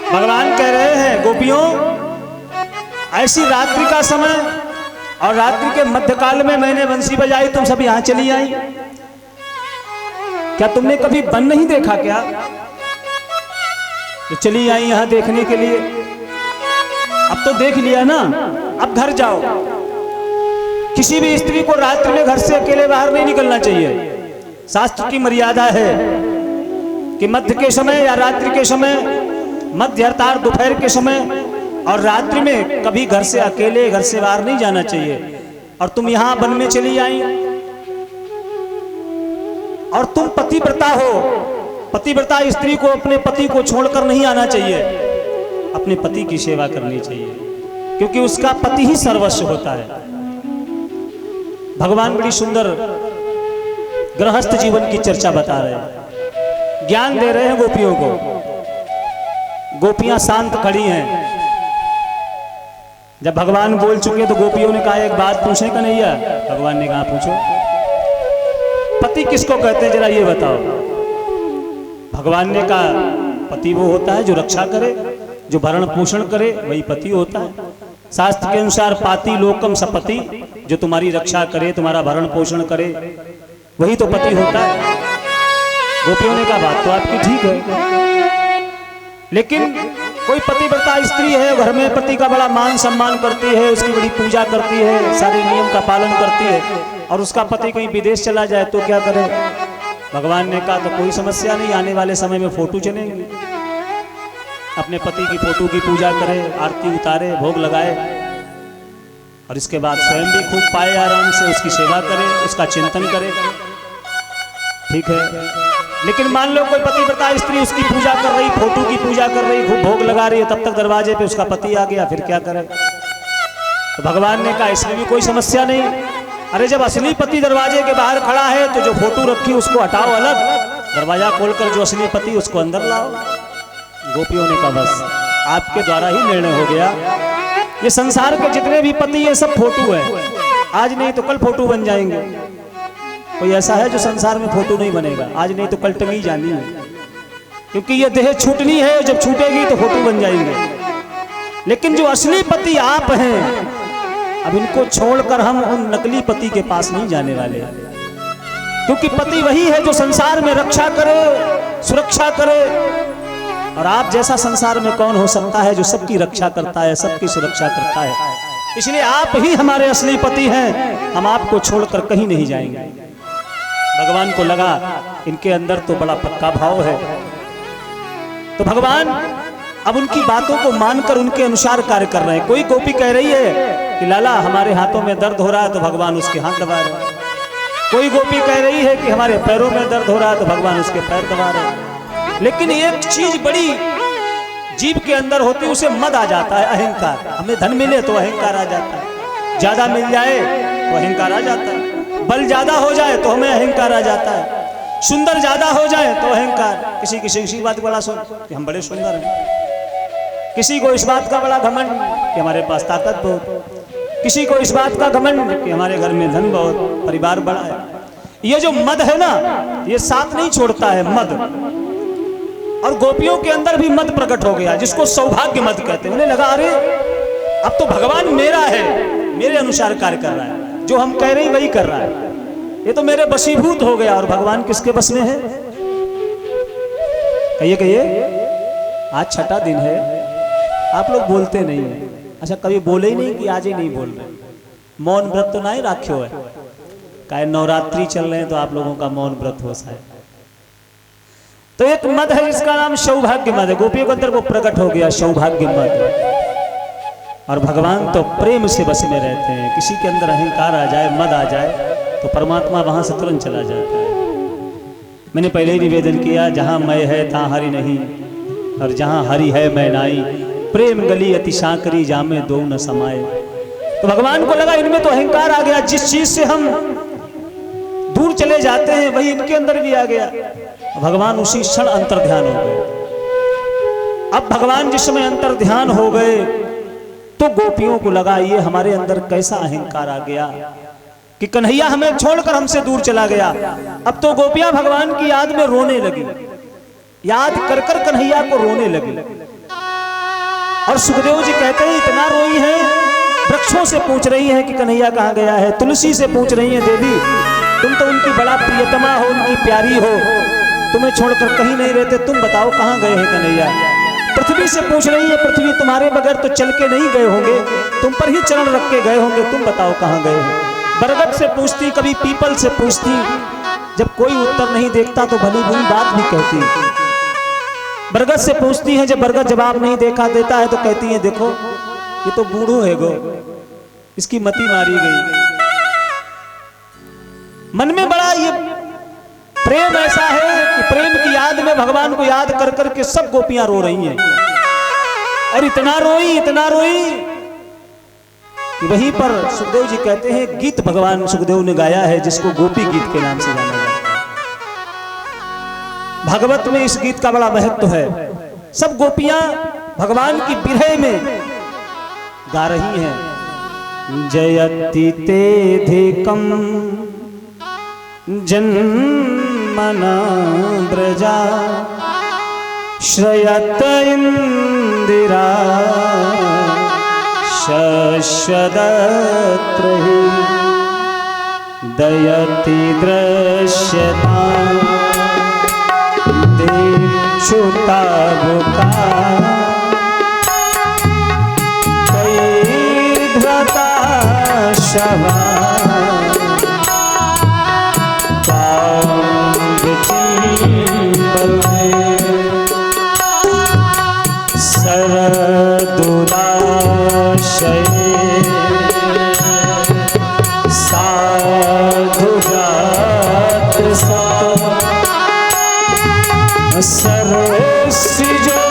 भगवान कह रहे हैं गोपियों, ऐसी रात्रि का समय और रात्रि के मध्यकाल में मैंने बंसी बजाई, तुम सब यहां चली आई। क्या तुमने कभी वन नहीं देखा क्या? तो चली आई यहां देखने के लिए। अब तो देख लिया ना, अब घर जाओ। किसी भी स्त्री को रात्रि में घर से अकेले बाहर नहीं निकलना चाहिए। शास्त्र की मर्यादा है कि मध्य के समय या रात्रि के समय, मध्य अर्थात दोपहर के समय और रात्रि में कभी घर से अकेले घर से बाहर नहीं जाना चाहिए। और तुम यहां वन में चली आई और तुम पतिव्रता हो। पतिव्रता स्त्री को अपने पति को छोड़कर नहीं आना चाहिए, अपने पति की सेवा करनी चाहिए, क्योंकि उसका पति ही सर्वस्व होता है। भगवान बड़ी सुंदर गृहस्थ जीवन की चर्चा बता रहे हैं, ज्ञान दे रहे हैं गोपियों को। गोपियां शांत खड़ी हैं। जब भगवान बोल चुके तो गोपियों ने कहा एक बात पूछे कन्हैया। भगवान ने कहा पूछो। पति किसको कहते हैं जरा ये बताओ। भगवान ने कहा पति वो होता है जो रक्षा करे, जो भरण पोषण करे, वही पति होता है। शास्त्र के अनुसार पाति लोकम सपति, जो तुम्हारी रक्षा करे, तुम्हारा भरण पोषण करे, वही तो पति होता है। गोपियों ने कहा बात तो आपकी ठीक है, लेकिन कोई पतिव्रता स्त्री है, घर में पति का बड़ा मान सम्मान करती है, उसकी बड़ी पूजा करती है, सारे नियम का पालन करती है, और उसका पति कहीं विदेश चला जाए तो क्या करे? भगवान ने कहा तो कोई समस्या नहीं, आने वाले समय में फोटो चलेंगे। अपने पति की फोटो की पूजा करे, आरती उतारे, भोग लगाए, और इसके बाद स्वयं भी खूब पाए आराम से, उसकी सेवा करे, उसका चिंतन करे। ठीक है, लेकिन मान लो कोई पतिव्रता स्त्री उसकी पूजा कर रही, फोटो की पूजा कर रही, खूब भोग लगा रही है, तब तक दरवाजे पे उसका पति आ गया, फिर क्या करे? तो भगवान ने कहा इसमें भी कोई समस्या नहीं। अरे जब असली पति दरवाजे के बाहर खड़ा है तो जो फोटो रखी उसको हटाओ अलग, दरवाजा खोलकर जो असली पति उसको अंदर लाओ। गोपियों ने कहा बस आपके द्वारा ही निर्णय हो गया। ये संसार के जितने भी पति ये सब फोटो है, आज नहीं तो कल फोटो बन जाएंगे। कोई ऐसा है जो संसार में फोटो नहीं बनेगा? आज नहीं तो कल टंगी जानी है, क्योंकि ये देह छूटनी है, जब छूटेगी तो फोटो बन जाएंगे। लेकिन जो असली पति आप हैं, अब इनको छोड़कर हम उन नकली पति के पास नहीं जाने वाले, क्योंकि पति वही है जो संसार में रक्षा करे, सुरक्षा करे। और आप जैसा संसार में कौन हो सकता है जो सबकी रक्षा करता है, सबकी सुरक्षा करता है? इसलिए आप ही हमारे असली पति हैं, हम आपको छोड़कर कहीं नहीं जाएंगे। भगवान को लगा इनके अंदर तो बड़ा पक्का भाव है, तो भगवान अब उनकी बातों को मानकर उनके अनुसार कार्य कर रहे हैं। कोई गोपी कह रही है कि लाला हमारे हाथों में दर्द हो रहा है, तो भगवान उसके हाथ दबा रहे हैं। कोई गोपी कह रही है कि हमारे पैरों में दर्द हो रहा है, तो भगवान उसके पैर दबा रहे हैं। लेकिन एक चीज बड़ी जीव के अंदर होती है, उसे मद आ जाता है, अहंकार। हमें धन मिले तो अहंकार आ जाता है, ज्यादा मिल जाए तो अहंकार आ जाता है, बल ज्यादा हो जाए तो हमें अहंकार आ जाता है, सुंदर ज्यादा हो जाए तो अहंकार। किसी बात बड़ा सुन कि हम बड़े सुंदर हैं, किसी को इस बात का बड़ा घमंड कि हमारे पास ताकत बहुत, किसी को इस बात का घमंड कि हमारे घर में धन बहुत, परिवार बड़ा है। ये जो मद है ना, ये साथ नहीं छोड़ता है, मद। और गोपियों के अंदर भी मद प्रकट हो गया, जिसको सौभाग्य मद कहते हैं। उन्हें लगा अरे अब तो भगवान मेरा है, मेरे अनुसार कार्य कर रहा है, जो हम कह रहे हैं वही कर रहा है, ये तो मेरे बसीभूत हो गया। और भगवान किसके बस में है? कहिए आज छठा दिन है, आप लोग बोलते नहीं है। अच्छा कभी बोले ही नहीं कि आज ही नहीं बोल रहे? मौन व्रत तो नहीं राख्यो है, काहे नवरात्रि चल रहे हैं तो आप लोगों का मौन व्रत हो सा है। तो एक मद है जिसका नाम सौभाग्य मद है। गोपियों के अंदर वो प्रकट हो गया सौभाग्य मद। और भगवान तो प्रेम से बस में रहते हैं। किसी के अंदर अहंकार आ जाए, मद आ जाए, तो परमात्मा वहां से तुरंत चला जाता है। मैंने पहले ही निवेदन किया, जहां मैं है तहां हरि नहीं, और जहां हरि है मैं नाई, प्रेम गली अति सांकरी जामे दो न समाये। तो भगवान को लगा इनमें तो अहंकार आ गया, जिस चीज से हम दूर चले जाते हैं वही इनके अंदर भी आ गया। भगवान उसी क्षण अंतर ध्यान हो गए। अब भगवान जिस समय अंतर ध्यान हो गए तो गोपियों को लगा ये हमारे अंदर कैसा अहंकार आ गया कि कन्हैया हमें छोड़कर हमसे दूर चला गया। अब तो गोपियां भगवान की याद में रोने लगी, याद कर कर कन्हैया को रोने लगी। और सुखदेव जी कहते हैं इतना रोई है, वृक्षों से पूछ रही है कि कन्हैया कहाँ गया है, तुलसी से पूछ रही है देवी तुम तो उनकी बड़ा प्रियतमा हो, उनकी प्यारी हो, तुम्हें छोड़कर कहीं नहीं रहते, तुम बताओ कहाँ गए हैं कन्हैया। पृथ्वी से पूछ रही है, पृथ्वी तुम्हारे बगैर तो चल के नहीं गए होंगे, तुम पर ही चरण रख के गए होंगे, तुम बताओ कहाँ गए हो। बरगद से पूछती, कभी पीपल से पूछती, जब कोई उत्तर नहीं देखता तो भली बुरी बात भी कहती। बरगद से पूछती है, जब बरगद जवाब नहीं देता है तो कहती है देखो ये तो बूढ़ो है गो, इसकी मति मारी गई। मन में बड़ा ये प्रेम ऐसा है कि प्रेम की याद में भगवान को याद कर करके सब गोपियां रो रही हैं, और इतना रोई कि वहीं पर सुखदेव जी कहते हैं गीत भगवान सुखदेव ने गाया है जिसको गोपी गीत के नाम से जाना जाता है। भागवत में इस गीत का बड़ा महत्व है। सब गोपियां भगवान की विरह में गा रही हैं। जयति तेधिकम जन्मना ब्रजा श्रयत इंदिरा शश्वदत्र दयति दृश्यता देक्षुता बुका कैध्रता शवा सरदुदाशये साधुजात सरसिजो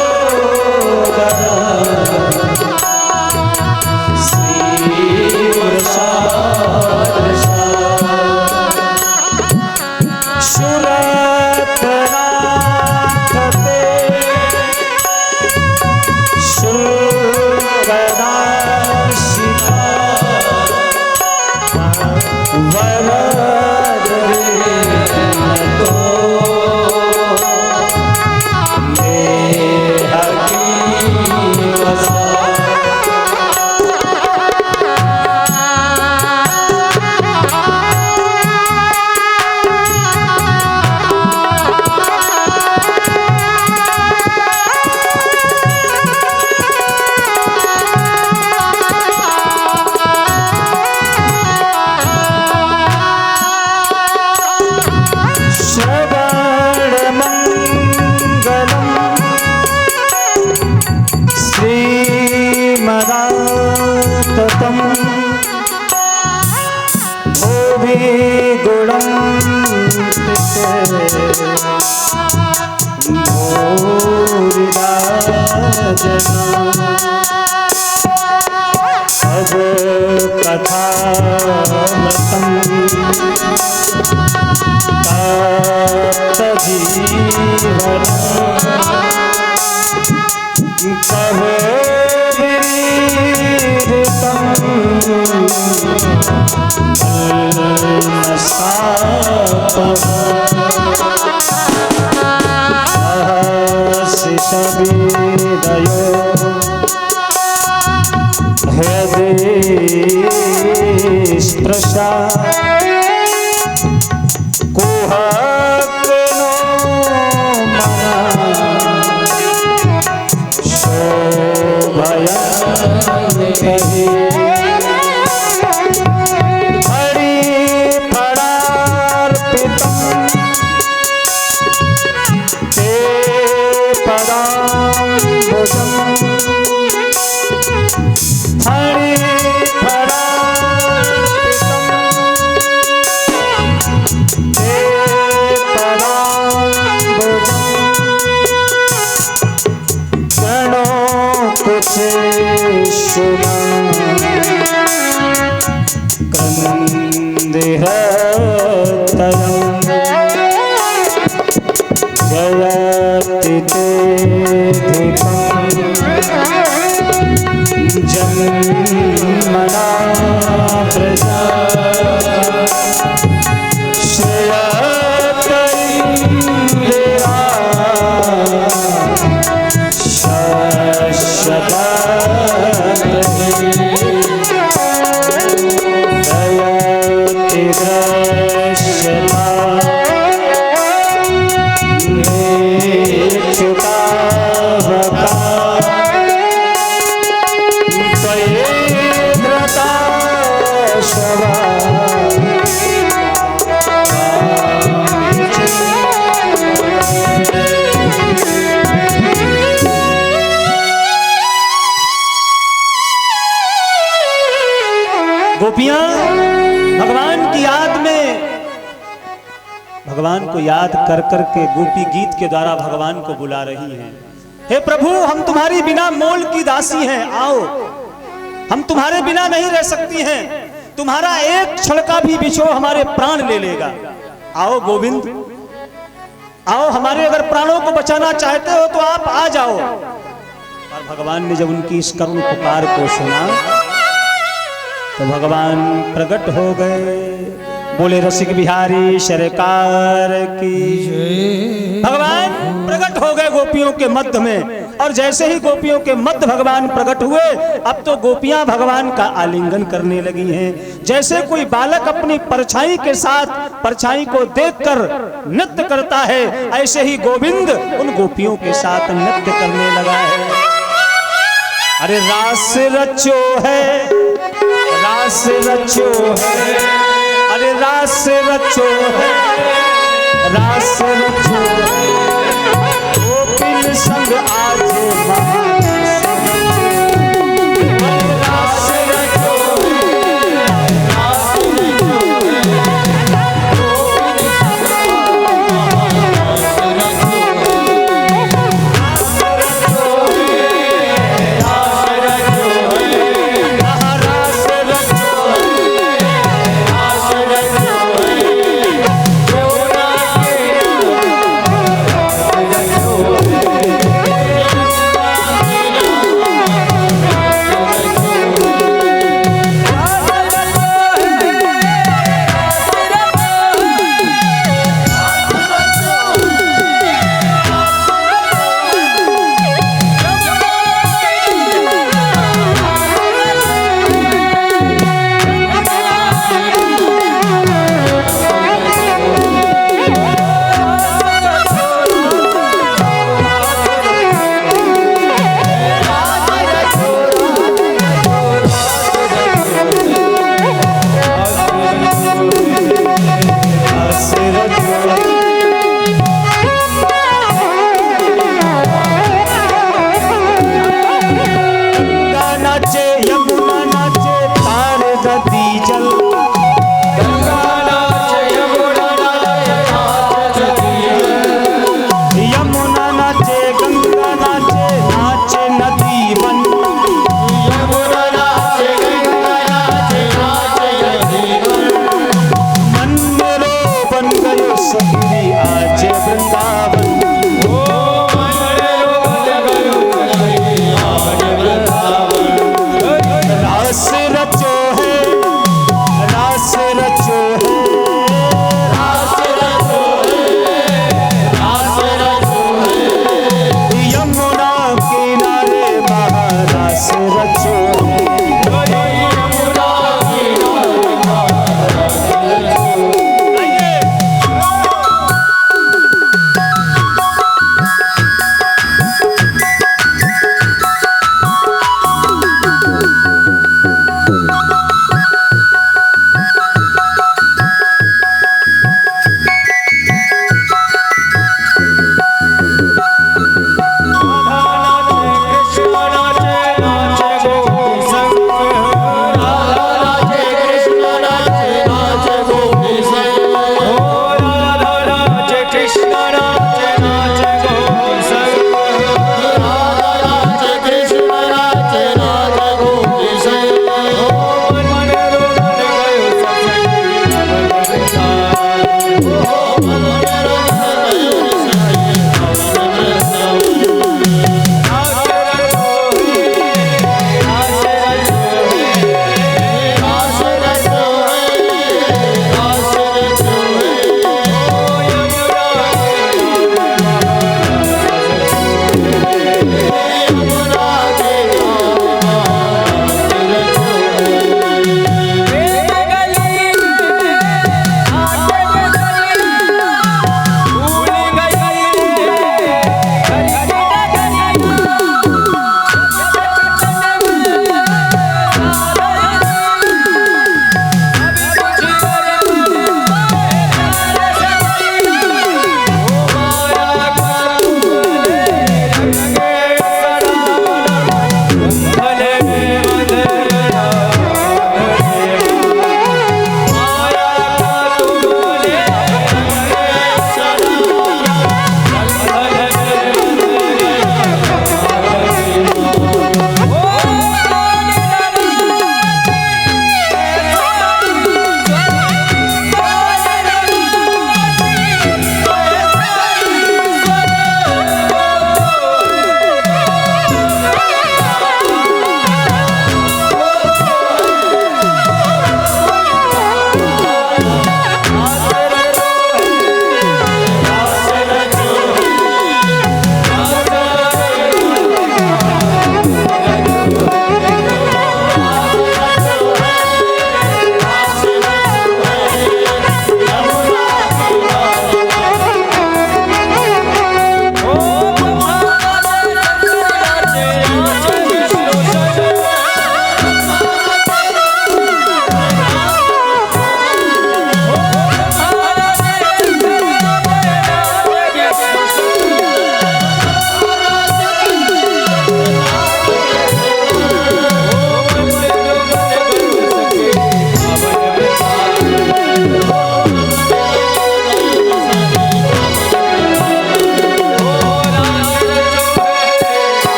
अब कथा जीवन कह दयो हृदय स्पृशा कुहक नो मना शोभया कहे हरि फलार्पितम् ते पदाम्बुजम् जयति तेधिकं जन्मना प्रजा श्रेयत इंदिरा शश्वता गोपियां भगवान की याद में, भगवान को याद कर कर के गोपी गीत के द्वारा भगवान को बुला रही हैं। हे प्रभु, हम तुम्हारी बिना मोल की दासी हैं, आओ, हम तुम्हारे बिना नहीं रह सकती हैं, तुम्हारा एक क्षण का भी बिछो हमारे प्राण ले लेगा। आओ गोविंद, आओ, हमारे अगर प्राणों को बचाना चाहते हो तो आप आ जाओ। और भगवान ने जब उनकी इस करुण पुकार को सुना तो भगवान प्रकट हो गए। बोले रसिक बिहारी सरकार की। भगवान प्रकट हो गए गोपियों के मध्य में, और जैसे ही गोपियों के मध्य भगवान प्रकट हुए, अब तो गोपियां भगवान का आलिंगन करने लगी हैं। जैसे कोई बालक अपनी परछाई के साथ परछाई को देखकर नृत्य करता है, ऐसे ही गोविंद उन गोपियों के साथ नृत्य करने लगा है। अरे रास रचो है, रास रचो है, अरे रास रचो है, रास रचो है, गोपिन संग आज रास रचो है, रास रचो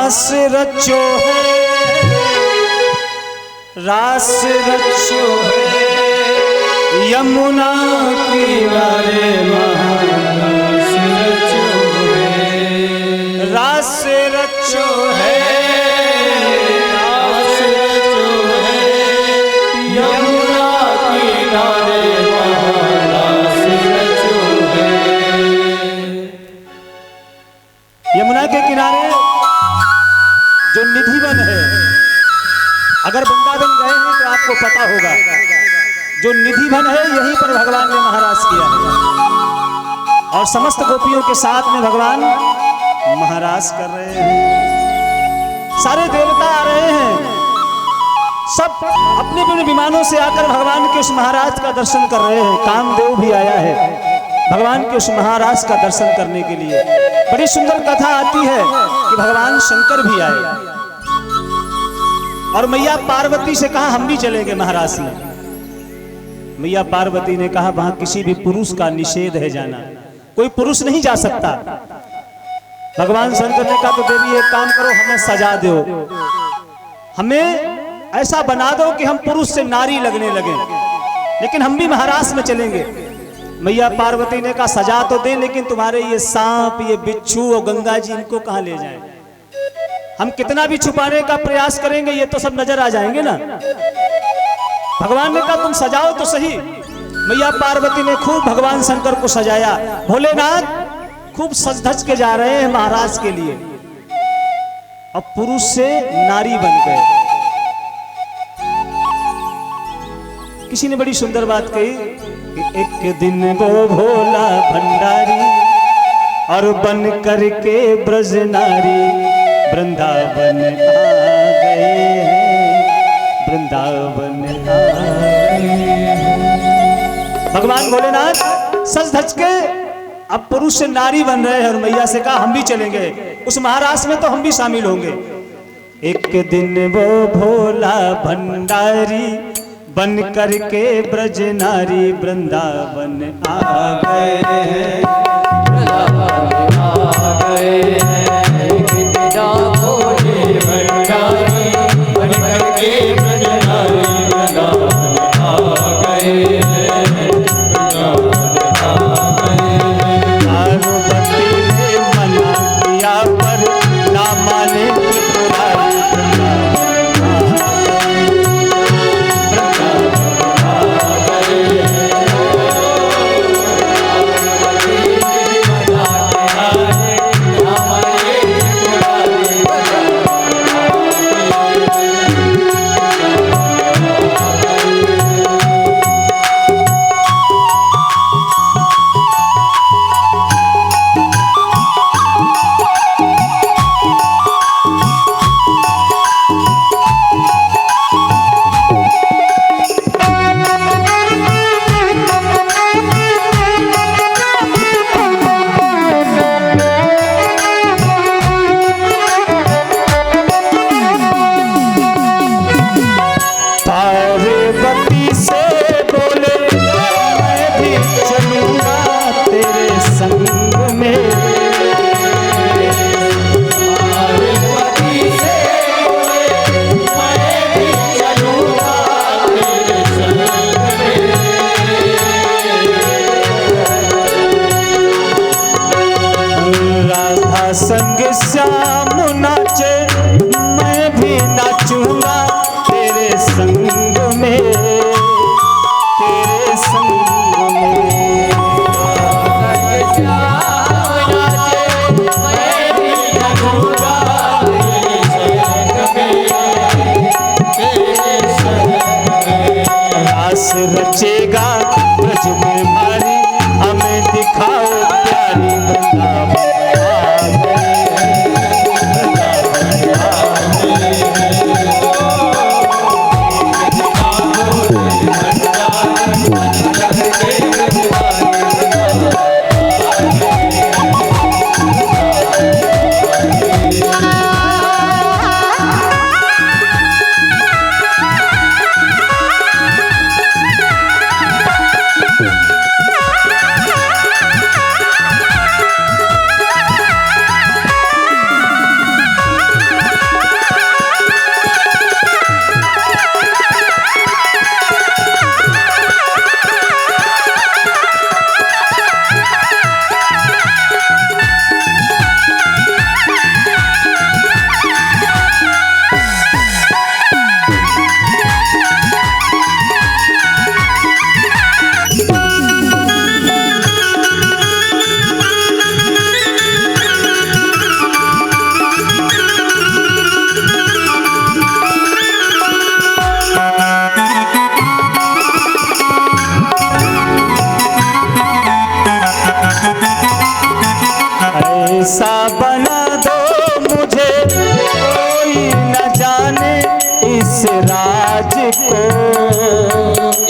रास रचो है, रास रचो है यमुना किनारे महारास रचो है, रास रचो है, रास रचो है यमुना किनारे महारास रचो है। यमुना के किनारे जो निधिवन है, अगर वृंदावन गए हैं तो आपको पता होगा, जो निधिवन है यहीं पर भगवान ने महाराज किया है और समस्त गोपियों के साथ में भगवान महाराज कर रहे हैं। सारे देवता आ रहे हैं, सब अपने अपने विमानों से आकर भगवान के उस महाराज का दर्शन कर रहे हैं। कामदेव भी आया है भगवान के उस महाराज का दर्शन करने के लिए। बड़ी सुंदर कथा आती है कि भगवान शंकर भी आए और मैया पार्वती से कहा हम भी चलेंगे महाराज में। मैया पार्वती ने कहा वहां किसी भी पुरुष का निषेध है जाना, कोई पुरुष नहीं जा सकता। भगवान शंकर ने कहा तो देवी एक काम करो, हमें सजा दो, हमें ऐसा बना दो कि हम पुरुष से नारी लगने लगे, लेकिन हम भी महाराज में चलेंगे। मैया पार्वती ने कहा सजा तो दे, लेकिन तुम्हारे ये सांप, ये बिच्छू और गंगा जी इनको कहां ले जाएं? हम कितना भी छुपाने का प्रयास करेंगे ये तो सब नजर आ जाएंगे ना। भगवान ने कहा तुम सजाओ तो सही। मैया पार्वती ने खूब भगवान शंकर को सजाया। भोलेनाथ खूब सज धज के जा रहे हैं महाराज के लिए, अब पुरुष से नारी बन गए। किसी ने बड़ी सुंदर बात कही कि एक दिन वो भोला भंडारी और बन करके ब्रज नारी वृंदावन आ गए हैं, वृंदावन आ गए हैं। भगवान भोलेनाथ सज धज के अब पुरुष से नारी बन रहे हैं और मैया से कहा हम भी चलेंगे उस महाराज में, तो हम भी शामिल होंगे। एक दिन वो भोला भंडारी बन करके ब्रज नारी वृंदावन आ गए हैं, वृंदावन आ गए हैं। भोले भंडारी बन करके ब्रज नारी वृंदावन आ गए हैं, वृंदावन आ गए हैं। पार्वती ने मना किया पर ना माने त्रिपुरारी, संग श्याम नाचे मैं भी नाचूंगा तेरे संग में, तेरे संग में। श्याम नाचे मैं भी नाचूंगा तेरे संग में, रास रचेगा ब्रज में भारी हमें दिखाओ प्यारी वृंदावन।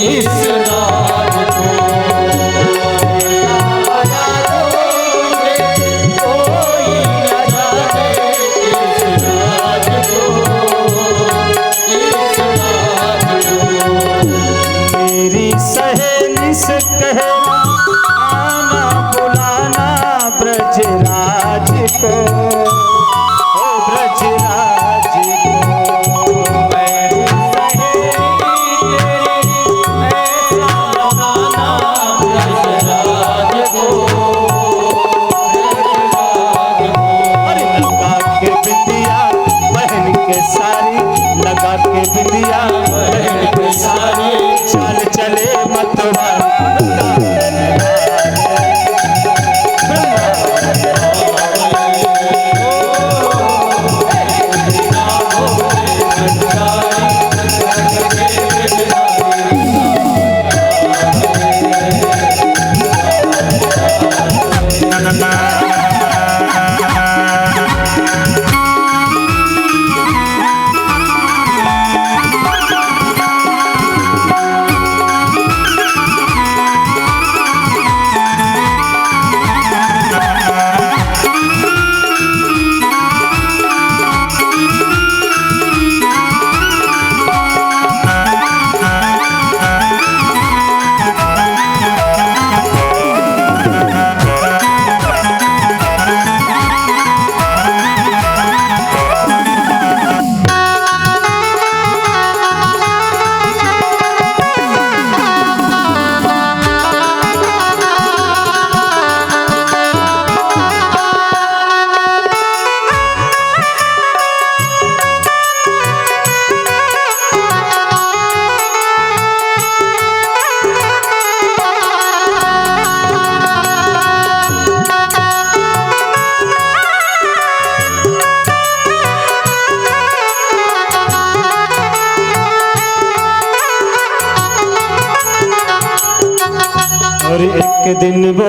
इस राज को कोई न जाने इस राज को, इस राज को। मेरी सहेली से कहना आना बुलाना ब्रजराज को, ओ ब्रजराज को। मेरी सहेली तेरी ऐसा लगाना ब्रजराज को, ब्रजराज को। अरे लगा के बिंदिया बहन के सारी, लगा के बिंदिया बहन के सारी, चाल चले मतवार और एक दिन वो